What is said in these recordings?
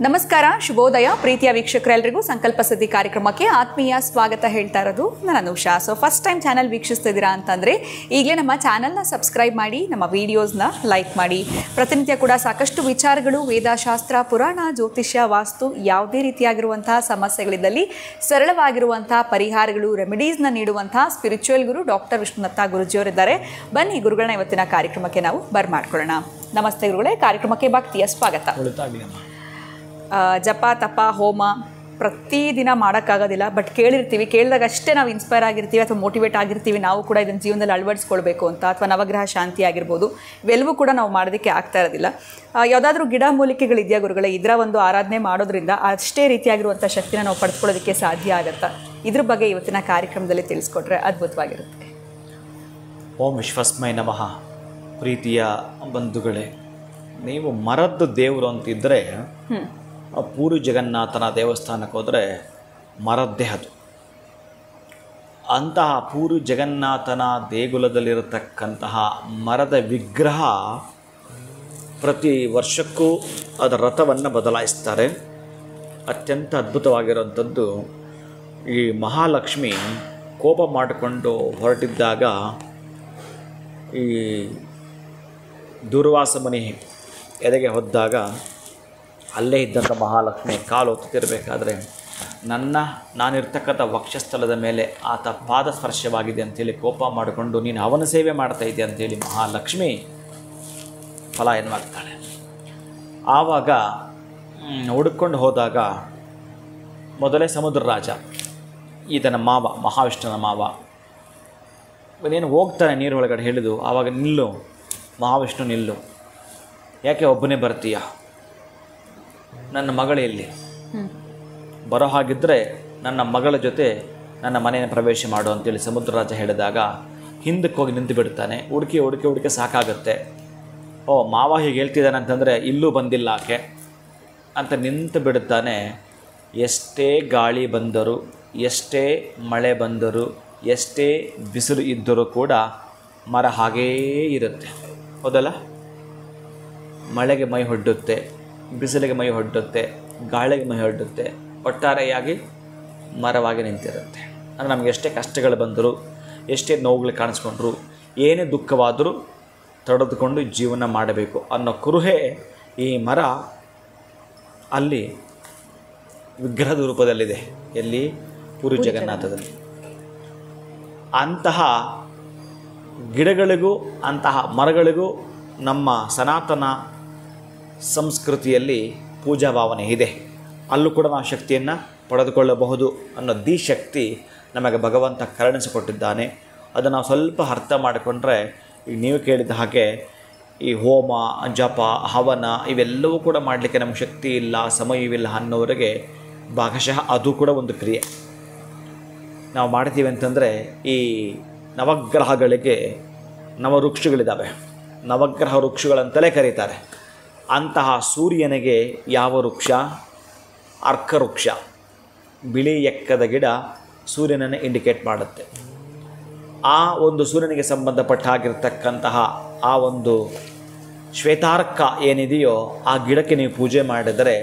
ನಮಸ್ಕಾರ, ಶುಭೋದಯ ಪ್ರೀತಿಯ ವೀಕ್ಷಕರೆಲ್ಲರಿಗೂ ಸಂಕಲ್ಪ ಸಿದ್ಧಿ ಕಾರ್ಯಕ್ರಮಕ್ಕೆ ಆತ್ಮೀಯ ಸ್ವಾಗತ ಹೇಳ್ತಾ ಇರೋದು ನಾನು ಅನುಷಾ. ಫಸ್ಟ್ ಟೈಮ್ ಚಾನಲ್ ವೀಕ್ಷಿಸ್ತಿದ್ದೀರಾ ಅಂತಂದರೆ ಈಗಲೇ ನಮ್ಮ ಚಾನಲ್ನ ಸಬ್ಸ್ಕ್ರೈಬ್ ಮಾಡಿ, ನಮ್ಮ ವೀಡಿಯೋಸ್ನ ಲೈಕ್ ಮಾಡಿ. ಪ್ರತಿನಿತ್ಯ ಕೂಡ ಸಾಕಷ್ಟು ವಿಚಾರಗಳು, ವೇದಶಾಸ್ತ್ರ, ಪುರಾಣ, ಜ್ಯೋತಿಷ್ಯ, ವಾಸ್ತು, ಯಾವುದೇ ರೀತಿಯಾಗಿರುವಂತಹ ಸಮಸ್ಯೆಗಳಿದ್ದಲ್ಲಿ ಸರಳವಾಗಿರುವಂತಹ ಪರಿಹಾರಗಳು, ರೆಮಿಡೀಸ್ನ ನೀಡುವಂತಹ ಸ್ಪಿರಿಚುವಲ್ ಗುರು ಡಾಕ್ಟರ್ ವಿಷ್ಣುದತ್ತ ಗುರುಜಿಯವರಿದ್ದಾರೆ. ಬನ್ನಿ ಗುರುಗಳನ್ನ ಇವತ್ತಿನ ಕಾರ್ಯಕ್ರಮಕ್ಕೆ ನಾವು ಬರ್ಮಾಡ್ಕೊಳ್ಳೋಣ. ನಮಸ್ತೆ ಗುರುಗಳೇ, ಕಾರ್ಯಕ್ರಮಕ್ಕೆ ಭಕ್ತಿಯ ಸ್ವಾಗತ. ಜಪ, ತಪ, ಹೋಮ ಪ್ರತಿದಿನ ಮಾಡೋಕ್ಕಾಗೋದಿಲ್ಲ, ಬಟ್ ಕೇಳಿದಾಗ ಅಷ್ಟೇ ನಾವು ಇನ್ಸ್ಪೈರ್ ಆಗಿರ್ತೀವಿ ಅಥವಾ ಮೋಟಿವೇಟ್ ಆಗಿರ್ತೀವಿ, ನಾವು ಕೂಡ ಇದನ್ನು ಜೀವನದಲ್ಲಿ ಅಳವಡಿಸ್ಕೊಳ್ಬೇಕು ಅಂತ. ಅಥವಾ ನವಗ್ರಹ ಶಾಂತಿ ಆಗಿರ್ಬೋದು, ಇವೆಲ್ಲವೂ ಕೂಡ ನಾವು ಮಾಡೋದಕ್ಕೆ ಆಗ್ತಾ ಇರೋದಿಲ್ಲ. ಯಾವುದಾದ್ರೂ ಗಿಡ ಮೂಲಿಕೆಗಳಿದೆಯಾ ಗುರುಗಳೇ, ಇದರ ಒಂದು ಆರಾಧನೆ ಮಾಡೋದ್ರಿಂದ ಅಷ್ಟೇ ರೀತಿಯಾಗಿರುವಂಥ ಶಕ್ತಿನ ನಾವು ಪಡೆದುಕೊಳ್ಳೋದಕ್ಕೆ ಸಾಧ್ಯ ಆಗುತ್ತಾ? ಇದ್ರ ಬಗ್ಗೆ ಇವತ್ತಿನ ಕಾರ್ಯಕ್ರಮದಲ್ಲಿ ತಿಳಿಸ್ಕೊಟ್ರೆ ಅದ್ಭುತವಾಗಿರುತ್ತೆ. ಓಂ ವಿಶ್ವಸ್ಮೈ ನಮಃ. ಪ್ರೀತಿಯ ಬಂಧುಗಳೇ, ನೀವು ಮರದ್ದು ದೇವರು ಅಂತಿದ್ದರೆ ಪೂರಿ ಜಗನ್ನಾಥನ ದೇವಸ್ಥಾನಕ್ಕೆ ಹೋದರೆ ಮರದ್ದೇ ಅದು. ಅಂತಹ ಪೂರಿ ಜಗನ್ನಾಥನ ದೇಗುಲದಲ್ಲಿರತಕ್ಕಂತಹ ಮರದ ವಿಗ್ರಹ ಪ್ರತಿ ವರ್ಷಕ್ಕೂ ಅದರ ರಥವನ್ನು ಬದಲಾಯಿಸ್ತಾರೆ. ಅತ್ಯಂತ ಅದ್ಭುತವಾಗಿರುವಂಥದ್ದು, ಈ ಮಹಾಲಕ್ಷ್ಮಿ ಕೋಪ ಮಾಡಿಕೊಂಡು ಹೊರಟಿದ್ದಾಗ ಈ ದುರ್ವಾಸ ಮುನಿ ಎದೆಗೆ ಅಲ್ಲೇ ಇದ್ದಂಥ ಮಹಾಲಕ್ಷ್ಮಿ ಕಾಲು ಹೊತ್ತುತ್ತಿರಬೇಕಾದ್ರೆ ನಾನಿರ್ತಕ್ಕಂಥ ವಕ್ಷಸ್ಥಳದ ಮೇಲೆ ಆತ ಪಾದ ಸ್ಪರ್ಶವಾಗಿದೆ ಅಂಥೇಳಿ ಕೋಪ ಮಾಡಿಕೊಂಡು ನೀನು ಅವನ ಸೇವೆ ಮಾಡ್ತಾ ಇದೆಯಾ ಅಂಥೇಳಿ ಮಹಾಲಕ್ಷ್ಮಿ ಪಲಾಯನವಾಗ್ತಾಳೆ. ಆವಾಗ ಹುಡುಕೊಂಡು ಹೋದಾಗ ಮೊದಲೇ ಸಮುದ್ರ ರಾಜ, ಈತನ ಮಾವ, ಮಹಾವಿಷ್ಣುನ ಮಾವ, ನೀನು ಹೋಗ್ತಾನೆ ನೀರು ಒಳಗಡೆ ಹೇಳಿದು. ಆವಾಗ ನಿಲ್ಲು ಮಹಾವಿಷ್ಣು, ನಿಲ್ಲು, ಯಾಕೆ ಒಬ್ಬನೇ ಬರ್ತೀಯ? ನನ್ನ ಮಗಳು ಎಲ್ಲಿ? ಬರೋ ಹಾಗಿದ್ದರೆ ನನ್ನ ಮಗಳ ಜೊತೆ ನನ್ನ ಮನೆಯನ್ನು ಪ್ರವೇಶ ಮಾಡು ಅಂತೇಳಿ ಸಮುದ್ರರಾಜ ಹೇಳಿದಾಗ ಹಿಂದಕ್ಕೆ ಹೋಗಿ ನಿಂತು ಬಿಡ್ತಾನೆ. ಹುಡುಕಿ ಸಾಕಾಗುತ್ತೆ. ಮಾವ ಹೀಗೆ ಹೇಳ್ತಿದ್ದಾನೆ ಅಂತಂದರೆ ಇಲ್ಲೂ ಬಂದಿಲ್ಲ ಆಕೆ ಅಂತ ನಿಂತು ಬಿಡುತ್ತಾನೆ. ಎಷ್ಟೇ ಗಾಳಿ ಬಂದರೂ, ಎಷ್ಟೇ ಮಳೆ ಬಂದರೂ, ಎಷ್ಟೇ ಬಿಸಿಲು ಇದ್ದರೂ ಕೂಡ ಮರ ಹಾಗೇ ಇರುತ್ತೆ, ಹೌದಲ್ಲ? ಮಳೆಗೆ ಮೈ ಹೊಡ್ಡುತ್ತೆ, ಬಿಸಿಲಿಗೆ ಮೈ ಹೊಡ್ಡುತ್ತೆ, ಗಾಳಿಗೆ ಮೈ ಹೊಡ್ಡುತ್ತೆ, ಒಟ್ಟಾರೆಯಾಗಿ ಮರವಾಗಿ ನಿಂತಿರುತ್ತೆ. ಅಂದರೆ ನಮಗೆ ಎಷ್ಟೇ ಕಷ್ಟಗಳು ಬಂದರೂ, ಎಷ್ಟೇ ನೋವುಗಳು ಕಾಣಿಸ್ಕೊಂಡ್ರು, ಏನೇ ದುಃಖವಾದರೂ ತಡೆದುಕೊಂಡು ಜೀವನ ಮಾಡಬೇಕು ಅನ್ನೋ ಕುರುಹೆ ಈ ಮರ ಅಲ್ಲಿ ವಿಗ್ರಹದ ರೂಪದಲ್ಲಿದೆ. ಎಲ್ಲಿ? ಪೂರಿ ಜಗನ್ನಾಥದಲ್ಲಿ. ಅಂತಹ ಗಿಡಗಳಿಗೂ ಅಂತಹ ಮರಗಳಿಗೂ ನಮ್ಮ ಸನಾತನ ಸಂಸ್ಕೃತಿಯಲ್ಲಿ ಪೂಜಾ ಭಾವನೆ ಇದೆ. ಅಲ್ಲೂ ಕೂಡ ನಾವು ಶಕ್ತಿಯನ್ನು ಪಡೆದುಕೊಳ್ಳಬಹುದು ಅನ್ನೋ ಶಕ್ತಿ ನಮಗೆ ಭಗವಂತ ಕರುಣಿಸಿಕೊಟ್ಟಿದ್ದಾನೆ. ಅದನ್ನು ನಾವು ಸ್ವಲ್ಪ ಅರ್ಥ ಮಾಡಿಕೊಂಡ್ರೆ, ಈಗ ನೀವು ಕೇಳಿದ ಹಾಗೆ ಈ ಹೋಮ, ಜಪ, ಹವನ ಇವೆಲ್ಲವೂ ಕೂಡ ಮಾಡಲಿಕ್ಕೆ ನಮಗೆ ಶಕ್ತಿ ಇಲ್ಲ, ಸಮಯವಿಲ್ಲ ಅನ್ನೋರಿಗೆ ಭಾಗಶಃ ಅದು ಕೂಡ ಒಂದು ಕ್ರಿಯೆ ನಾವು ಮಾಡ್ತೀವಿ ಅಂತಂದರೆ, ಈ ನವಗ್ರಹಗಳಿಗೆ ನವವೃಕ್ಷಗಳಿದ್ದಾವೆ, ನವಗ್ರಹ ವೃಕ್ಷಗಳಂತಲೇ ಕರೀತಾರೆ. ಅಂತಹ ಸೂರ್ಯನಿಗೆ ಯಾವ ವೃಕ್ಷ? ಅರ್ಕ ವೃಕ್ಷ. ಬಿಳಿ ಎಕ್ಕದ ಗಿಡ ಸೂರ್ಯನನ್ನು ಇಂಡಿಕೇಟ್ ಮಾಡುತ್ತೆ. ಆ ಒಂದು ಸೂರ್ಯನಿಗೆ ಸಂಬಂಧಪಟ್ಟ ಹಾಗಿರ್ತಕ್ಕಂತಹ ಆ ಒಂದು ಶ್ವೇತಾರ್ಕ ಏನಿದೆಯೋ ಆ ಗಿಡಕ್ಕೆ ನೀವು ಪೂಜೆ ಮಾಡಿದರೆ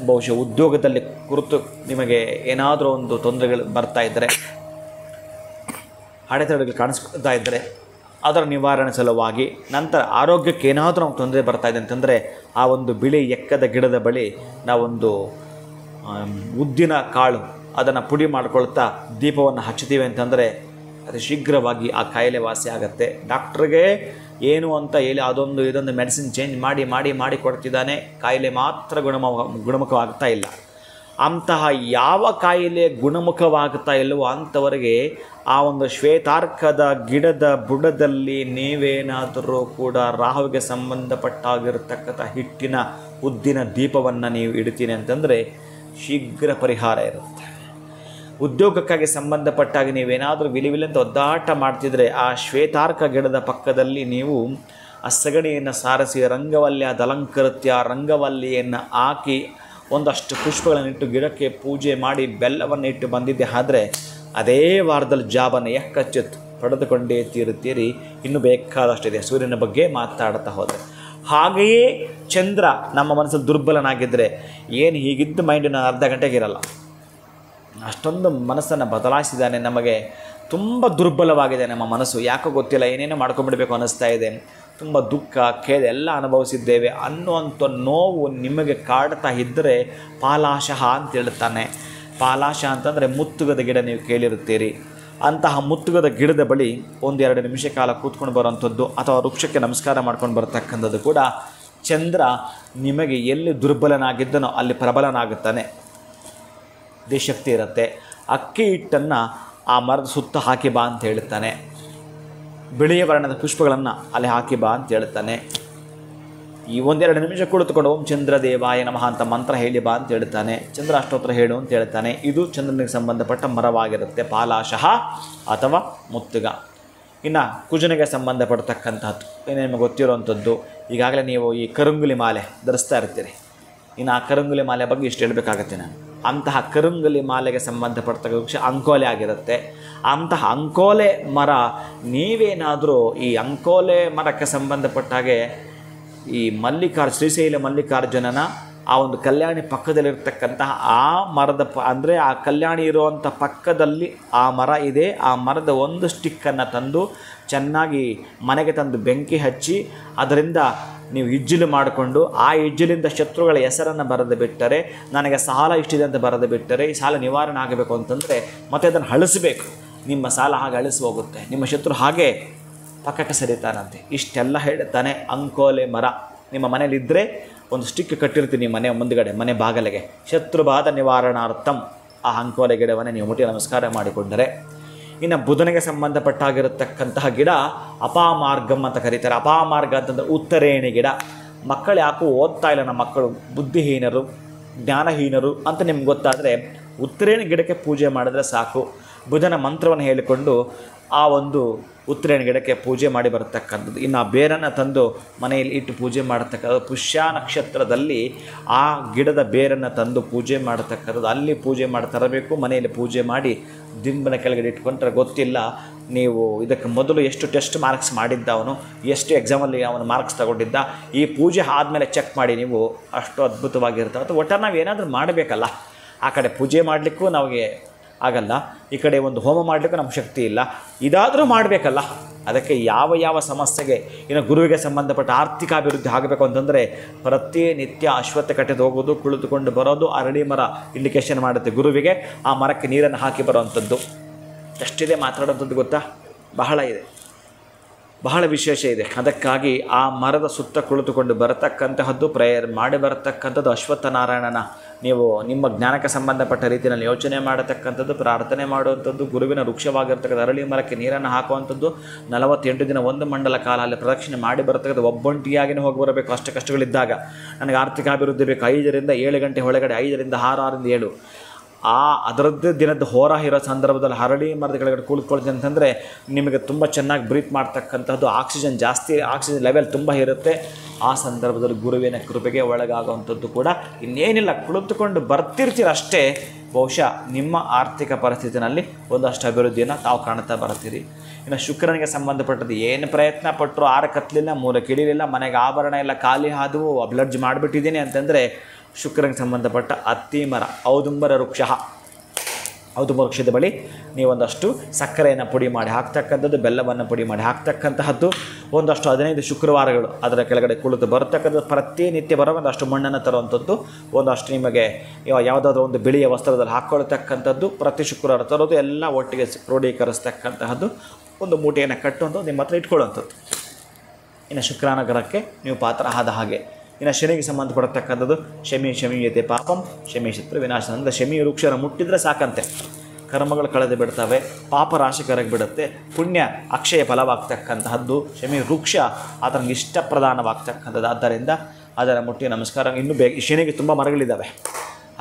ಬಹುಶಃ ಉದ್ಯೋಗದಲ್ಲಿ ಕುರಿತು ನಿಮಗೆ ಏನಾದರೂ ಒಂದು ತೊಂದರೆಗಳು ಬರ್ತಾ ಇದ್ದರೆ, ಅಡೆತಡೆಗಳು ಕಾಣಿಸ್ಕೊಳ್ತಾ ಇದ್ದರೆ ಅದರ ನಿವಾರಣೆ ಸಲುವಾಗಿ, ನಂತರ ಆರೋಗ್ಯಕ್ಕೆ ಏನಾದರೂ ನಾವು ತೊಂದರೆ ಬರ್ತಾಯಿದೆ ಅಂತಂದರೆ ಆ ಒಂದು ಬಿಳಿ ಎಕ್ಕದ ಗಿಡದ ಬಳಿ ನಾವೊಂದು ಉದ್ದಿನ ಕಾಳು ಅದನ್ನು ಪುಡಿ ಮಾಡ್ಕೊಳ್ತಾ ದೀಪವನ್ನು ಹಚ್ಚುತ್ತೀವಿ ಅಂತಂದರೆ ಅದು ಶೀಘ್ರವಾಗಿ ಆ ಕಾಯಿಲೆ ವಾಸಿ ಆಗುತ್ತೆ. ಡಾಕ್ಟ್ರಿಗೆ ಏನು ಅಂತ ಹೇಳಿ ಇದೊಂದು ಮೆಡಿಸಿನ್ ಚೇಂಜ್ ಮಾಡಿ ಕೊಡ್ತಿದ್ದಾನೆ, ಕಾಯಿಲೆ ಮಾತ್ರ ಗುಣಮುಖವಾಗ್ತಾ ಇಲ್ಲ. ಅಂತಹ ಯಾವ ಕಾಯಿಲೆ ಗುಣಮುಖವಾಗ್ತಾ ಇಲ್ಲವೋ ಅಂಥವರಿಗೆ ಆ ಒಂದು ಶ್ವೇತಾರ್ಕದ ಗಿಡದ ಬುಡದಲ್ಲಿ ನೀವೇನಾದರೂ ಕೂಡ ರಾಹುವಿಗೆ ಸಂಬಂಧಪಟ್ಟಾಗಿರ್ತಕ್ಕಂಥ ಹಿಟ್ಟಿನ ಉದ್ದಿನ ದೀಪವನ್ನು ನೀವು ಇಡ್ತೀನಿ ಅಂತಂದರೆ ಶೀಘ್ರ ಪರಿಹಾರ ಇರುತ್ತೆ. ಉದ್ಯೋಗಕ್ಕಾಗಿ ಸಂಬಂಧಪಟ್ಟಾಗಿ ನೀವೇನಾದರೂ ವಿಲಿವಿಲಂತ ಒದ್ದಾಟ ಮಾಡ್ತಿದ್ರೆ ಆ ಶ್ವೇತಾರ್ಕ ಗಿಡದ ಪಕ್ಕದಲ್ಲಿ ನೀವು ಆ ಸಗಣಿಯನ್ನು ಸಾರಿಸಿ ರಂಗವಲ್ಯ ಅಲಂಕೃತ್ಯ ರಂಗವಲ್ಲಿಯನ್ನು ಹಾಕಿ ಒಂದಷ್ಟು ಪುಷ್ಪಗಳನ್ನಿಟ್ಟು ಗಿಡಕ್ಕೆ ಪೂಜೆ ಮಾಡಿ ಬೆಲ್ಲವನ್ನು ಇಟ್ಟು ಬಂದಿದ್ದೆ ಆದರೆ ಅದೇ ವಾರದಲ್ಲಿ ಜಾಬನ ಯಕ್ಕಚ್ಚಿತ್ ಪಡೆದುಕೊಂಡೇ ತೀರುತ್ತೀರಿ. ಇನ್ನೂ ಬೇಕಾದಷ್ಟಿದೆ ಸೂರ್ಯನ ಬಗ್ಗೆ ಮಾತಾಡ್ತಾ ಹೋದರೆ. ಹಾಗೆಯೇ ಚಂದ್ರ ನಮ್ಮ ಮನಸ್ಸಲ್ಲಿ ದುರ್ಬಲನಾಗಿದ್ದರೆ ಏನು ಹೀಗಿದ್ದು ಮೈಂಡಿನ ಅರ್ಧ ಗಂಟೆಗೆ ಇರಲ್ಲ. ಅಷ್ಟೊಂದು ಮನಸ್ಸನ್ನು ಬದಲಾಯಿಸಿದ್ದಾನೆ. ನಮಗೆ ತುಂಬ ದುರ್ಬಲವಾಗಿದೆ ನಮ್ಮ ಮನಸ್ಸು, ಯಾಕೋ ಗೊತ್ತಿಲ್ಲ, ಏನೇನೋ ಮಾಡ್ಕೊಂಡ್ಬಿಡ್ಬೇಕು ಅನ್ನಿಸ್ತಾ ಇದೆ. ತುಂಬ ದುಃಖ ಖೇದ ಎಲ್ಲ ಅನುಭವಿಸಿದ್ದೇವೆ ಅನ್ನುವಂಥ ನೋವು ನಿಮಗೆ ಕಾಡ್ತಾ ಇದ್ದರೆ ಪಾಲಾಶಃ ಅಂತ ಹೇಳ್ತಾನೆ. ಪಾಲಾಶ ಅಂತಂದರೆ ಮುತ್ತುಗದ ಗಿಡ, ನೀವು ಕೇಳಿರುತ್ತೀರಿ. ಅಂತಹ ಮುತ್ತುಗದ ಗಿಡದ ಬಳಿ 1-2 ನಿಮಿಷ ಕಾಲ ಕೂತ್ಕೊಂಡು ಬರೋವಂಥದ್ದು ಅಥವಾ ವೃಕ್ಷಕ್ಕೆ ನಮಸ್ಕಾರ ಮಾಡ್ಕೊಂಡು ಬರ್ತಕ್ಕಂಥದ್ದು ಕೂಡ ಚಂದ್ರ ನಿಮಗೆ ಎಲ್ಲಿ ದುರ್ಬಲನಾಗಿದ್ದನೋ ಅಲ್ಲಿ ಪ್ರಬಲನಾಗುತ್ತಾನೆ. ದೇಶಕ್ತಿ ಇರುತ್ತೆ. ಅಕ್ಕಿ ಹಿಟ್ಟನ್ನು ಆ ಮರದ ಸುತ್ತ ಹಾಕಿ ಬಾ ಅಂತ ಹೇಳ್ತಾನೆ. ಬಿಳಿಯ ವರ್ಣದ ಪುಷ್ಪಗಳನ್ನು ಅಲ್ಲಿ ಹಾಕಿ ಬಾ ಅಂತ ಹೇಳ್ತಾನೆ. ಈ 1-2 ನಿಮಿಷ ಕುಳಿತುಕೊಂಡು ಓಂ ಚಂದ್ರ ದೇವಾಯ ನಮಃ ಅಂತ ಮಂತ್ರ ಹೇಳಿ ಬಾ ಅಂತ ಹೇಳ್ತಾನೆ. ಚಂದ್ರ ಅಷ್ಟೋತ್ರ ಹೇಳು ಅಂತ ಹೇಳ್ತಾನೆ. ಇದು ಚಂದ್ರನಿಗೆ ಸಂಬಂಧಪಟ್ಟ ಮರವಾಗಿರುತ್ತೆ, ಪಾಲಾಶಃ ಅಥವಾ ಮುತ್ತುಗ. ಇನ್ನು ಕುಜನಿಗೆ ಸಂಬಂಧಪಡ್ತಕ್ಕಂಥದ್ದು ಏನೇ ನಿಮಗೆ ಗೊತ್ತಿರೋವಂಥದ್ದು, ಈಗಾಗಲೇ ನೀವು ಈ ಕರುಂಗುಲಿ ಮಾಲೆ ಧರಿಸ್ತಾ ಇರ್ತೀರಿ. ಇನ್ನು ಆ ಕರುಂಗುಲಿ ಮಾಲೆ ಬಗ್ಗೆ ಇಷ್ಟು ಹೇಳಬೇಕಾಗತ್ತೆ ನಾನು. ಅಂತಹ ಕರುಂಗುಲಿ ಮಾಲೆಗೆ ಸಂಬಂಧಪಡ್ತಕ್ಕ ವೃಕ್ಷ ಅಂಕೋಲೆ ಆಗಿರುತ್ತೆ. ಅಂತಹ ಅಂಕೋಲೆ ಮರ, ನೀವೇನಾದರೂ ಈ ಅಂಕೋಲೆ ಮರಕ್ಕೆ ಸಂಬಂಧಪಟ್ಟ ಹಾಗೆ ಈ ಶ್ರೀಶೈಲ ಮಲ್ಲಿಕಾರ್ಜುನನ ಆ ಒಂದು ಕಲ್ಯಾಣಿ ಪಕ್ಕದಲ್ಲಿರ್ತಕ್ಕಂತಹ ಆ ಮರದ ಅಂದರೆ ಆ ಕಲ್ಯಾಣಿ ಇರುವಂಥ ಪಕ್ಕದಲ್ಲಿ ಆ ಮರ ಇದೆ. ಆ ಮರದ ಒಂದು ಸ್ಟಿಕ್ಕನ್ನು ತಂದು ಚೆನ್ನಾಗಿ ಮನೆಗೆ ತಂದು ಬೆಂಕಿ ಹಚ್ಚಿ ಅದರಿಂದ ನೀವು ಇಜ್ಜಿಲು ಮಾಡಿಕೊಂಡು ಆ ಇಜ್ಜಿಲಿಂದ ಶತ್ರುಗಳ ಹೆಸರನ್ನು ಬರೆದು ಬಿಟ್ಟರೆ, ನನಗೆ ಸಾಲ ಇಷ್ಟಿದೆ ಅಂತ ಬರೆದು ಬಿಟ್ಟರೆ, ಈ ಸಾಲ ನಿವಾರಣೆ ಆಗಬೇಕು ಅಂತಂದರೆ ಮತ್ತೆ ಅದನ್ನು ಅಳಿಸಬೇಕು. ನಿಮ್ಮ ಸಾಲ ಹಾಗೆ ಅಳಿಸಿ ಹೋಗುತ್ತೆ, ನಿಮ್ಮ ಶತ್ರು ಹಾಗೆ ಪಕ್ಕಕ್ಕೆ ಸರಿತಾನಂತೆ. ಇಷ್ಟೆಲ್ಲ ಹೇಳ್ತಾನೆ. ಅಂಕೋಲೆ ಮರ ನಿಮ್ಮ ಮನೇಲಿದ್ದರೆ ಒಂದು ಸ್ಟಿಕ್ ಕಟ್ಟಿರ್ತೀನಿ ಮನೆ ಮುಂದುಗಡೆ, ಮನೆ ಬಾಗಲಿಗೆ, ಶತ್ರುಬಾಧ ನಿವಾರಣಾರ್ಥಂ ಆ ಅಂಕೋಲೆ ಗಿಡವನ್ನೇ ನೀವು ಮುಟ್ಟಿ ನಮಸ್ಕಾರ ಮಾಡಿಕೊಂಡರೆ. ಇನ್ನು ಬುಧನಿಗೆ ಸಂಬಂಧಪಟ್ಟಾಗಿರತಕ್ಕಂತಹ ಗಿಡ ಅಪಾಮಾರ್ಗಮ್ ಅಂತ ಕರೀತಾರೆ. ಅಪಾಮಾರ್ಗ ಅಂತಂದರೆ ಉತ್ತರೇಣಿ ಗಿಡ. ಮಕ್ಕಳು ಯಾಕೂ ಓದ್ತಾ ಇಲ್ಲ, ನಮ್ಮ ಮಕ್ಕಳು ಬುದ್ಧಿಹೀನರು, ಜ್ಞಾನಹೀನರು ಅಂತ ನಿಮ್ಗೆ ಗೊತ್ತಾದರೆ ಉತ್ತರೇಣಿ ಗಿಡಕ್ಕೆ ಪೂಜೆ ಮಾಡಿದ್ರೆ ಸಾಕು. ಬುಧನ ಮಂತ್ರವನ್ನು ಹೇಳಿಕೊಂಡು ಆ ಒಂದು ಉತ್ತರೇಣಿ ಗಿಡಕ್ಕೆ ಪೂಜೆ ಮಾಡಿ ಬರತಕ್ಕಂಥದ್ದು. ಇನ್ನು ಆ ಬೇರನ್ನು ತಂದು ಮನೆಯಲ್ಲಿ ಇಟ್ಟು ಪೂಜೆ ಮಾಡತಕ್ಕಂಥದ್ದು. ಪುಷ್ಯ ನಕ್ಷತ್ರದಲ್ಲಿ ಆ ಗಿಡದ ಬೇರನ್ನು ತಂದು ಪೂಜೆ ಮಾಡತಕ್ಕಂಥದ್ದು. ಅಲ್ಲಿ ಪೂಜೆ ಮಾಡಿ ತರಬೇಕು, ಮನೆಯಲ್ಲಿ ಪೂಜೆ ಮಾಡಿ ದಿಂಬನ ಕೆಳಗಡೆ ಇಟ್ಕೊಂಡ್ರೆ ಗೊತ್ತಿಲ್ಲ ನೀವು ಇದಕ್ಕೆ ಮೊದಲು ಎಷ್ಟು ಟೆಸ್ಟ್ ಮಾರ್ಕ್ಸ್ ಮಾಡಿದ್ದ ಅವನು, ಎಷ್ಟು ಎಕ್ಸಾಮಲ್ಲಿ ಅವನು ಮಾರ್ಕ್ಸ್ ತಗೊಂಡಿದ್ದ. ಈ ಪೂಜೆ ಆದಮೇಲೆ ಚೆಕ್ ಮಾಡಿ ನೀವು, ಅಷ್ಟು ಅದ್ಭುತವಾಗಿರ್ತವೆ. ಅಥವಾ ಒಟ್ಟಾರೆ ನಾವು ಏನಾದರೂ ಮಾಡಬೇಕಲ್ಲ. ಆ ಕಡೆ ಪೂಜೆ ಮಾಡಲಿಕ್ಕೂ ನಮಗೆ ಆಗಲ್ಲ, ಈ ಕಡೆ ಒಂದು ಹೋಮ ಮಾಡಲಿಕ್ಕೂ ನಮ್ಮ ಶಕ್ತಿ ಇಲ್ಲ, ಇದಾದರೂ ಮಾಡಬೇಕಲ್ಲ. ಅದಕ್ಕೆ ಯಾವ ಸಮಸ್ಯೆಗೆ, ಇನ್ನು ಗುರುವಿಗೆ ಸಂಬಂಧಪಟ್ಟ ಆರ್ಥಿಕ ಅಭಿವೃದ್ಧಿ ಆಗಬೇಕು ಅಂತಂದರೆ ಪ್ರತಿನಿತ್ಯ ಅಶ್ವತ್ಥ ಕಟ್ಟೆದು ಹೋಗೋದು, ಕುಳಿತುಕೊಂಡು ಬರೋದು. ಅರಳಿ ಮರ ಇಂಡಿಕೇಶನ್ ಮಾಡುತ್ತೆ ಗುರುವಿಗೆ. ಆ ಮರಕ್ಕೆ ನೀರನ್ನು ಹಾಕಿ ಬರೋವಂಥದ್ದು. ಎಷ್ಟಿದೆ ಮಾತಾಡೋಂಥದ್ದು ಗೊತ್ತಾ? ಬಹಳ ಇದೆ, ಬಹಳ ವಿಶೇಷ ಇದೆ. ಅದಕ್ಕಾಗಿ ಆ ಮರದ ಸುತ್ತ ಕುಳಿತುಕೊಂಡು ಬರತಕ್ಕಂತಹದ್ದು, ಪ್ರೇಯರ್ ಮಾಡಿ ಬರತಕ್ಕಂಥದ್ದು. ಅಶ್ವತ್ಥನಾರಾಯಣನ ನೀವು ನಿಮ್ಮ ಜ್ಞಾನಕ್ಕೆ ಸಂಬಂಧಪಟ್ಟ ರೀತಿಯಲ್ಲಿ ಯೋಚನೆ ಮಾಡತಕ್ಕಂಥದ್ದು, ಪ್ರಾರ್ಥನೆ ಮಾಡುವಂಥದ್ದು. ಗುರುವಿನ ವೃಕ್ಷವಾಗಿರ್ತಕ್ಕಂಥ ಅರಳಿ ಮರಕ್ಕೆ ನೀರನ್ನು ಹಾಕುವಂಥದ್ದು. 48 ದಿನ 1 ಮಂಡಲ ಕಾಲ ಅಲ್ಲಿ ಪ್ರದಕ್ಷಿಣೆ ಮಾಡಿ ಬರತಕ್ಕಂಥ. ಒಬ್ಬೊಂಟಿಯಾಗಿಯೇ ಹೋಗಿ ಬರಬೇಕು ಅಷ್ಟು ಕಷ್ಟಗಳಿದ್ದಾಗ. ನನಗೆ ಆರ್ಥಿಕ ಅಭಿವೃದ್ಧಿ ಬೇಕು, 5ರಿಂದ 7 ಗಂಟೆ ಒಳಗಡೆ, 5ರಿಂದ 6, 6ರಿಂದ 7 ಅದರದ್ದೇ ದಿನದ ಹೋರ ಇರೋ ಸಂದರ್ಭದಲ್ಲಿ ಹರಳಿ ಮರದ ಕೆಳಗಡೆ ಕುಳಿತುಕೊಳ್ತೀನಿ ಅಂತಂದರೆ ನಿಮಗೆ ತುಂಬ ಚೆನ್ನಾಗಿ ಬ್ರೀತ್ ಮಾಡ್ತಕ್ಕಂಥದ್ದು. ಆಕ್ಸಿಜನ್ ಜಾಸ್ತಿ, ಆಕ್ಸಿಜನ್ ಲೆವೆಲ್ ತುಂಬ ಇರುತ್ತೆ. ಆ ಸಂದರ್ಭದಲ್ಲಿ ಗುರುವಿನ ಕೃಪೆಗೆ ಒಳಗಾಗುವಂಥದ್ದು ಕೂಡ ಇನ್ನೇನಿಲ್ಲ. ಕುಳಿತುಕೊಂಡು ಬರ್ತಿರ್ತೀರಷ್ಟೇ, ಬಹುಶಃ ನಿಮ್ಮ ಆರ್ಥಿಕ ಪರಿಸ್ಥಿತಿನಲ್ಲಿ ಒಂದಷ್ಟು ಅಭಿವೃದ್ಧಿಯನ್ನು ತಾವು ಕಾಣ್ತಾ ಬರ್ತೀರಿ. ಇನ್ನು ಶುಕ್ರನಿಗೆ ಸಂಬಂಧಪಟ್ಟದ್ದು ಏನು ಪ್ರಯತ್ನ ಪಟ್ಟರು 6 ಕತ್ತಲಿಲ್ಲ, 3 ಕಿಡಿಲಿಲ್ಲ, ಮನೆಗೆ ಆಭರಣ ಇಲ್ಲ, ಖಾಲಿ ಹಾದು ಬ್ಲಡ್ಜ್ ಮಾಡಿಬಿಟ್ಟಿದ್ದೀನಿ ಅಂತಂದರೆ ಶುಕ್ರನಿಗೆ ಸಂಬಂಧಪಟ್ಟ ಅತ್ತಿ ಮರ, ಔದುಂಬರ ವೃಕ್ಷ. ಔದುಂಬರ ವೃಕ್ಷದ ಬಳಿ ನೀವೊಂದಷ್ಟು ಸಕ್ಕರೆಯನ್ನು ಪುಡಿ ಮಾಡಿ ಹಾಕ್ತಕ್ಕಂಥದ್ದು, ಬೆಲ್ಲವನ್ನು ಪುಡಿ ಮಾಡಿ ಹಾಕ್ತಕ್ಕಂತಹದ್ದು. ಒಂದಷ್ಟು 15 ಶುಕ್ರವಾರಗಳು ಅದರ ಕೆಳಗಡೆ ಕುಳಿತು ಬರತಕ್ಕಂಥದ್ದು. ಪ್ರತಿನಿತ್ಯ ಬರೋ ಒಂದಷ್ಟು ಮಣ್ಣನ್ನು ತರುವಂಥದ್ದು, ಒಂದಷ್ಟು ನಿಮಗೆ ಯಾವುದಾದ್ರೂ ಒಂದು ಬಿಳಿಯ ವಸ್ತ್ರದಲ್ಲಿ ಹಾಕ್ಕೊಳ್ತಕ್ಕಂಥದ್ದು, ಪ್ರತಿ ಶುಕ್ರವಾರ ತರೋದು, ಎಲ್ಲ ಒಟ್ಟಿಗೆ ಕ್ರೋಢೀಕರಿಸ್ತಕ್ಕಂತಹದ್ದು. ಒಂದು ಮೂಟೆಯನ್ನು ಕಟ್ಟುವಂಥದ್ದು ನಿಮ್ಮ ಹತ್ರ ಇಟ್ಕೊಳ್ಳುವಂಥದ್ದು. ಇನ್ನು ಶುಕ್ರಾನುಗ್ರಹಕ್ಕೆ ನೀವು ಪಾತ್ರ ಆದ ಹಾಗೆ. ಇನ್ನು ಶನಿಗೆ ಸಂಬಂಧಪಡತಕ್ಕಂಥದ್ದು ಶಮೀಯತೆ ಪಾಪಂ ಶಮಿ ಶತ್ರು ವಿನಾಶ. ಅಂದರೆ ಶಮಿ ವೃಕ್ಷನ ಮುಟ್ಟಿದರೆ ಸಾಕಂತೆ ಕರ್ಮಗಳು ಕಳೆದು ಬಿಡ್ತವೆ, ಪಾಪ ರಾಶಿ ಕರಗಿ ಬಿಡುತ್ತೆ, ಪುಣ್ಯ ಅಕ್ಷಯ ಫಲವಾಗ್ತಕ್ಕಂತಹದ್ದು. ಶಮಿ ವೃಕ್ಷ ಆತನಿಗೆ ಇಷ್ಟ ಪ್ರಧಾನವಾಗ್ತಕ್ಕಂಥದ್ದು. ಆದ್ದರಿಂದ ಅದರ ಮುಟ್ಟಿ ನಮಸ್ಕಾರ. ಇನ್ನೂ ಶನಿಗೆ ತುಂಬ ಮರಗಳಿದ್ದಾವೆ,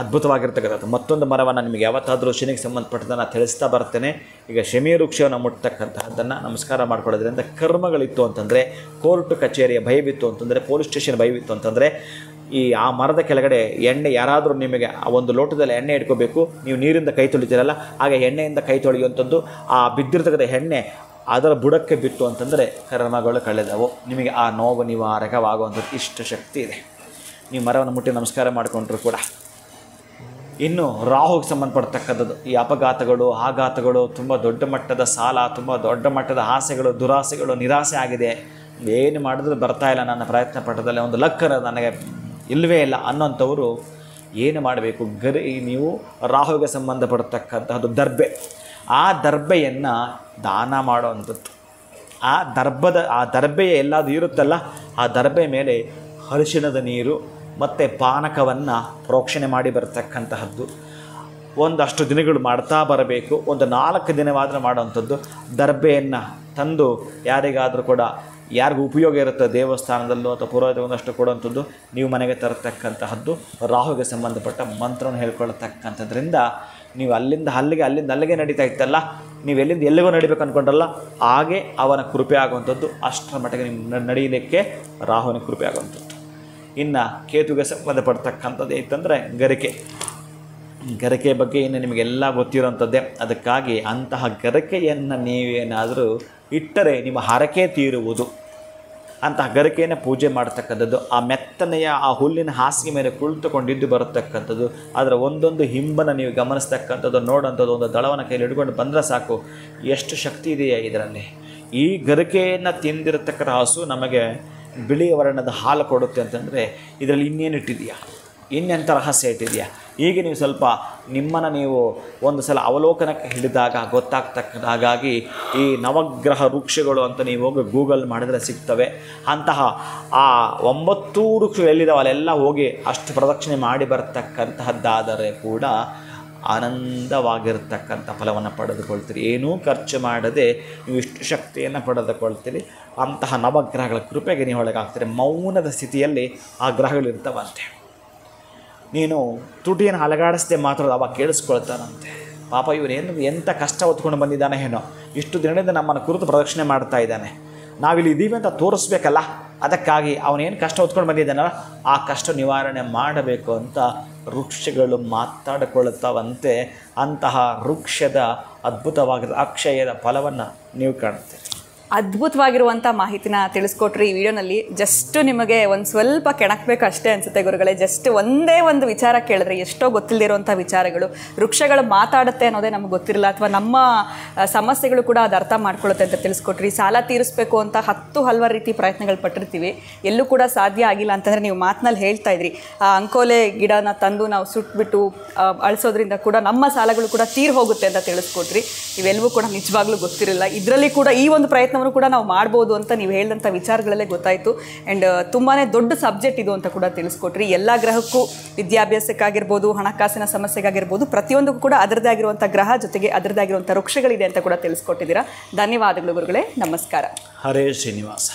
ಅದ್ಭುತವಾಗಿರ್ತಕ್ಕಂಥದ್ದು. ಮತ್ತೊಂದು ಮರವನ್ನು ನಿಮಗೆ ಯಾವತ್ತಾದರೂ ಶನಿಗೆ ಸಂಬಂಧಪಟ್ಟದನ್ನು ತಿಳಿಸ್ತಾ ಬರ್ತೇನೆ. ಈಗ ಶಮಿ ವೃಕ್ಷವನ್ನು ಮುಟ್ತಕ್ಕಂತಹದ್ದನ್ನು ನಮಸ್ಕಾರ ಮಾಡ್ಕೊಳ್ಳೋದ್ರಿಂದ ಕರ್ಮಗಳಿತ್ತು ಅಂತಂದರೆ, ಕೋರ್ಟ್ ಕಚೇರಿಯ ಭಯವಿತ್ತು ಅಂತಂದರೆ, ಪೊಲೀಸ್ ಸ್ಟೇಷನ್ ಭಯವಿತ್ತು ಅಂತಂದರೆ, ಆ ಮರದ ಕೆಳಗಡೆ ಎಣ್ಣೆ ಯಾರಾದರೂ ನಿಮಗೆ ಒಂದು ಲೋಟದಲ್ಲಿ ಎಣ್ಣೆ ಇಟ್ಕೋಬೇಕು, ನೀವು ನೀರಿಂದ ಕೈ ತೊಳಿತೀರಲ್ಲ, ಹಾಗೆ ಎಣ್ಣೆಯಿಂದ ಕೈ ತೊಳೆಯುವಂಥದ್ದು. ಆ ಬಿದ್ದಿರ್ತಕ್ಕಂಥ ಎಣ್ಣೆ ಅದರ ಬುಡಕ್ಕೆ ಬಿಟ್ಟು ಅಂತಂದರೆ ಕರ್ಮಗಳು ಕಳೆದವು. ನಿಮಗೆ ಆ ನೋವು ನಿವಾರಕವಾಗುವಂಥದ್ದು ಇಷ್ಟು ಶಕ್ತಿ ಇದೆ. ನೀವು ಮರವನ್ನು ಮುಟ್ಟಿ ನಮಸ್ಕಾರ ಮಾಡಿಕೊಂಡ್ರು ಕೂಡ. ಇನ್ನು ರಾಹುಗೆ ಸಂಬಂಧಪಡ್ತಕ್ಕಂಥದ್ದು ಈ ಅಪಘಾತಗಳು, ಆಘಾತಗಳು, ತುಂಬ ದೊಡ್ಡ ಮಟ್ಟದ ಸಾಲ, ತುಂಬ ದೊಡ್ಡ ಮಟ್ಟದ ಆಸೆಗಳು, ದುರಾಸೆಗಳು, ನಿರಾಸೆ ಆಗಿದೆ, ಏನು ಮಾಡಿದ್ರೂ ಬರ್ತಾಯಿಲ್ಲ, ನನ್ನ ಪ್ರಯತ್ನ ಪಟ್ಟದಲ್ಲಿ ಒಂದು ಲಕ್ಕರ ನನಗೆ ಇಲ್ಲವೇ ಇಲ್ಲ ಅನ್ನೋಂಥವರು ಏನು ಮಾಡಬೇಕು? ನೀವು ರಾಹುಗೆ ಸಂಬಂಧಪಡ್ತಕ್ಕಂತಹದ್ದು ದರ್ಬೆ. ಆ ದರ್ಬೆಯನ್ನು ದಾನ ಮಾಡೋವಂಥದ್ದು. ಆ ದರ್ಬೆಯ ಎಲ್ಲಾದರೂ ಇರುತ್ತಲ್ಲ, ಆ ದರ್ಬೆ ಮೇಲೆ ಅರಿಶಿಣದ ನೀರು ಮತ್ತು ಪಾನಕವನ್ನು ಪ್ರೋಕ್ಷಣೆ ಮಾಡಿ ಬರ್ತಕ್ಕಂತಹದ್ದು. ಒಂದಷ್ಟು ದಿನಗಳು ಮಾಡ್ತಾ ಬರಬೇಕು. ಒಂದು 4 ದಿನವಾದರೂ ಮಾಡೋವಂಥದ್ದು. ದರ್ಬೆಯನ್ನು ತಂದು ಯಾರಿಗಾದರೂ ಕೂಡ, ಯಾರಿಗೂ ಉಪಯೋಗ ಇರುತ್ತೆ ದೇವಸ್ಥಾನದಲ್ಲೋ ಅಥವಾ ಪುರೋಹಿತ ಒಂದಷ್ಟು ಕೊಡುವಂಥದ್ದು ನೀವು ಮನೆಗೆ ತರತಕ್ಕಂತಹದ್ದು. ರಾಹುಗೆ ಸಂಬಂಧಪಟ್ಟ ಮಂತ್ರವನ್ನು ಹೇಳ್ಕೊಳ್ತಕ್ಕಂಥದ್ರಿಂದ ನೀವು ಅಲ್ಲಿಗೆ ನಡೀತಾ ಇತ್ತಲ್ಲ, ನೀವು ಎಲ್ಲಿಂದ ಎಲ್ಲಿಗೋ ನಡಿಬೇಕು ಅಂದ್ಕೊಂಡ್ರಲ್ಲ, ಹಾಗೆ ಅವನ ಕೃಪೆ ಆಗುವಂಥದ್ದು. ಅಷ್ಟರ ಮಟ್ಟಿಗೆ ನೀವು ನಡೀಲಿಕ್ಕೆ ರಾಹುವಿನ ಕೃಪೆ ಆಗುವಂಥದ್ದು. ಇನ್ನು ಕೇತುಗೆ ಸಂಬಂಧಪಡ್ತಕ್ಕಂಥದ್ದು ಇತ್ತಂದರೆ ಗರಿಕೆ ಬಗ್ಗೆ ಇನ್ನು ನಿಮಗೆಲ್ಲ ಗೊತ್ತಿರೋಂಥದ್ದೇ. ಅದಕ್ಕಾಗಿ ಅಂತಹ ಗರಿಕೆಯನ್ನು ನೀವೇನಾದರೂ ಇಟ್ಟರೆ ನಿಮ್ಮ ಹರಕೆ ತೀರುವುದು. ಅಂತಹ ಗರಿಕೆಯನ್ನು ಪೂಜೆ ಮಾಡ್ತಕ್ಕಂಥದ್ದು. ಆ ಮೆತ್ತನೆಯ ಆ ಹುಲ್ಲಿನ ಹಾಸಿಗೆ ಮೇಲೆ ಕುಳಿತುಕೊಂಡಿದ್ದು ಬರತಕ್ಕಂಥದ್ದು. ಅದರ ಒಂದೊಂದು ಹಿಂಬನ್ನು ನೀವು ಗಮನಿಸ್ತಕ್ಕಂಥದ್ದು, ನೋಡೋಂಥದ್ದು. ಒಂದು ದಳವನ್ನು ಕೈಯಲ್ಲಿ ಹಿಡ್ಕೊಂಡು ಬಂದರೆ ಸಾಕು, ಎಷ್ಟು ಶಕ್ತಿ ಇದೆಯಾ ಇದರಲ್ಲಿ. ಈ ಗರಿಕೆಯನ್ನು ತಿಂದಿರತಕ್ಕಂಥ ಹಸು ನಮಗೆ ಬಿಳಿಯ ವರ್ಣದ ಹಾಲು ಕೊಡುತ್ತೆ ಅಂತಂದರೆ ಇದರಲ್ಲಿ ಇನ್ನೇನಿಟ್ಟಿದೆಯಾ, ಇನ್ನೆಂಥ ರಹಸ್ಯ ಇಟ್ಟಿದೆಯಾ? ಈಗ ನೀವು ಸ್ವಲ್ಪ ನಿಮ್ಮನ್ನು ನೀವು ಒಂದು ಸಲ ಅವಲೋಕನಕ್ಕೆ ಹಿಡಿದಾಗ ಗೊತ್ತಾಗ್ತಕ್ಕಂಥ. ಹಾಗಾಗಿ ಈ ನವಗ್ರಹ ವೃಕ್ಷಗಳು ಅಂತ ನೀವು ಹೋಗಿ ಗೂಗಲ್ ಮಾಡಿದರೆ ಸಿಗ್ತವೆ. ಅಂತಹ ಆ 9 ವೃಕ್ಷಗಳು ಎಲ್ಲಿದ್ದಾವೆ ಅಲ್ಲೆಲ್ಲ ಹೋಗಿ ಅಷ್ಟು ಪ್ರದಕ್ಷಿಣೆ ಮಾಡಿ ಬರ್ತಕ್ಕಂತಹದ್ದಾದರೆ ಕೂಡ ಆನಂದವಾಗಿರ್ತಕ್ಕಂಥ ಫಲವನ್ನು ಪಡೆದುಕೊಳ್ತೀರಿ. ಏನೂ ಖರ್ಚು ಮಾಡದೆ ನೀವು ಇಷ್ಟು ಶಕ್ತಿಯನ್ನು ಪಡೆದುಕೊಳ್ತೀರಿ. ಅಂತಹ ನವಗ್ರಹಗಳ ಕೃಪೆಗೆ ನೀವು ಒಳಗಾಗ್ತೀರಿ. ಮೌನದ ಸ್ಥಿತಿಯಲ್ಲಿ ಆ ಗ್ರಹಗಳಿರ್ತಾವಂತೆ. ನೀನು ತುಟಿಯನ್ನು ಅಲಗಾಡಿಸದೆ ಮಾತ್ರ ಅವಾಗ ಕೇಳಿಸ್ಕೊಳ್ತಾನಂತೆ. ಪಾಪ ಇವನೇನು ಎಂಥ ಕಷ್ಟ ಹೊತ್ಕೊಂಡು ಬಂದಿದ್ದಾನೆ ಏನೋ, ಇಷ್ಟು ದಿನದಿಂದ ನಮ್ಮನ್ನು ಕುರಿತು ಪ್ರದಕ್ಷಿಣೆ ಮಾಡ್ತಾ ಇದ್ದಾನೆ, ನಾವಿಲ್ಲಿ ಇದ್ದೀವಿ ಅಂತ ತೋರಿಸ್ಬೇಕಲ್ಲ, ಅದಕ್ಕಾಗಿ ಅವನೇನು ಕಷ್ಟ ಹೊತ್ಕೊಂಡು ಬಂದಿದ್ದಾನಲ್ಲ ಆ ಕಷ್ಟ ನಿವಾರಣೆ ಮಾಡಬೇಕು ಅಂತ ವೃಕ್ಷಗಳು ಮಾತಾಡಿಕೊಳ್ಳುತ್ತವಂತೆ. ಅಂತಹ ವೃಕ್ಷದ ಅದ್ಭುತವಾಗಿರೋ ಅಕ್ಷಯದ ಫಲವನ್ನು ನೀವು ಕಾಣುತ್ತೀರಿ. ಅದ್ಭುತವಾಗಿರುವಂಥ ಮಾಹಿತಿನ ತಿಳಿಸ್ಕೊಟ್ರಿ ಈ ವಿಡಿಯೋನಲ್ಲಿ. ಜಸ್ಟ್ ನಿಮಗೆ ಒಂದು ಸ್ವಲ್ಪ ಕೆಣಕಬೇಕು ಅಷ್ಟೇ ಅನಿಸುತ್ತೆ ಗುರುಗಳೇ. ಜಸ್ಟ್ ಒಂದೇ ಒಂದು ವಿಚಾರ ಕೇಳಿದ್ರೆ ಎಷ್ಟೋ ಗೊತ್ತಿಲ್ಲದಿರುವಂಥ ವಿಚಾರಗಳು. ವೃಕ್ಷಗಳು ಮಾತಾಡುತ್ತೆ ಅನ್ನೋದೇ ನಮ್ಗೆ ಗೊತ್ತಿರಲ್ಲ, ಅಥವಾ ನಮ್ಮ ಸಮಸ್ಯೆಗಳು ಕೂಡ ಅದು ಅರ್ಥ ಮಾಡ್ಕೊಳ್ಳುತ್ತೆ ಅಂತ ತಿಳಿಸ್ಕೊಟ್ರಿ. ಸಾಲ ತೀರಿಸ್ಬೇಕು ಅಂತ ಹಲವಾರು ರೀತಿ ಪ್ರಯತ್ನಗಳು ಪಟ್ಟಿರ್ತೀವಿ, ಎಲ್ಲೂ ಕೂಡ ಸಾಧ್ಯ ಆಗಿಲ್ಲ ಅಂತಂದರೆ ನೀವು ಮಾತಿನಲ್ಲಿ ಹೇಳ್ತಾ ಇದ್ರಿ, ಆ ಅಂಕೋಲೆ ಗಿಡನ ತಂದು ನಾವು ಸುಟ್ಬಿಟ್ಟು ಅಳಿಸೋದ್ರಿಂದ ಕೂಡ ನಮ್ಮ ಸಾಲಗಳು ಕೂಡ ತೀರ್ ಹೋಗುತ್ತೆ ಅಂತ ತಿಳಿಸ್ಕೊಟ್ರಿ. ಇವೆಲ್ಲವೂ ಕೂಡ ನಿಜವಾಗ್ಲೂ ಗೊತ್ತಿರಲಿಲ್ಲ. ಇದರಲ್ಲಿ ಕೂಡ ಈ ಒಂದು ಪ್ರಯತ್ನ ಕೂಡ ನಾವು ಮಾಡ್ಬೋದು ಅಂತ ನೀವು ಹೇಳಿದಂಥ ವಿಚಾರಗಳಲ್ಲೇ ಗೊತ್ತಾಯಿತು. ಆ್ಯಂಡ್ ತುಂಬಾ ದೊಡ್ಡ ಸಬ್ಜೆಕ್ಟ್ ಇದು ಅಂತ ಕೂಡ ತಿಳಿಸ್ಕೊಟ್ರಿ. ಎಲ್ಲ ಗ್ರಹಕ್ಕೂ, ವಿದ್ಯಾಭ್ಯಾಸಕ್ಕಾಗಿರ್ಬೋದು, ಹಣಕಾಸಿನ ಸಮಸ್ಯೆಗಾಗಿರ್ಬೋದು, ಪ್ರತಿಯೊಂದಕ್ಕೂ ಕೂಡ ಅದರದ್ದೇ ಆಗಿರುವಂಥ ಗ್ರಹ ಜೊತೆಗೆ ಅದರದ್ದೇ ಆಗಿರುವಂಥ ವೃಕ್ಷಗಳಿದೆ ಅಂತ ಕೂಡ ತಿಳಿಸ್ಕೊಟ್ಟಿದ್ದೀರಾ. ಧನ್ಯವಾದಗಳು ಗುರುಗಳೇ, ನಮಸ್ಕಾರ. ಹರೇ ಶ್ರೀನಿವಾಸ.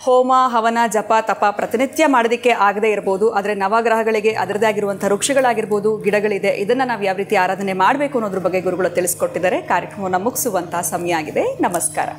ಹೋಮ, ಹವನ, ಜಪ, ತಪ ಪ್ರತಿನಿತ್ಯ ಮಾಡೋದಕ್ಕೆ ಆಗದೇ ಇರ್ಬೋದು, ಆದರೆ ನವಗ್ರಹಗಳಿಗೆ ಅದರದೇ ಆಗಿರುವಂಥ ವೃಕ್ಷಗಳಾಗಿರ್ಬೋದು, ಗಿಡಗಳಿದೆ, ಇದನ್ನು ನಾವು ಯಾವ ರೀತಿ ಆರಾಧನೆ ಮಾಡಬೇಕು ಅನ್ನೋದ್ರ ಬಗ್ಗೆ ಗುರುಗಳು ತಿಳಿಸ್ಕೊಟ್ಟಿದ್ದಾರೆ. ಕಾರ್ಯಕ್ರಮವನ್ನು ಮುಗಿಸುವಂಥ ಸಮಯ ಆಗಿದೆ. ನಮಸ್ಕಾರ.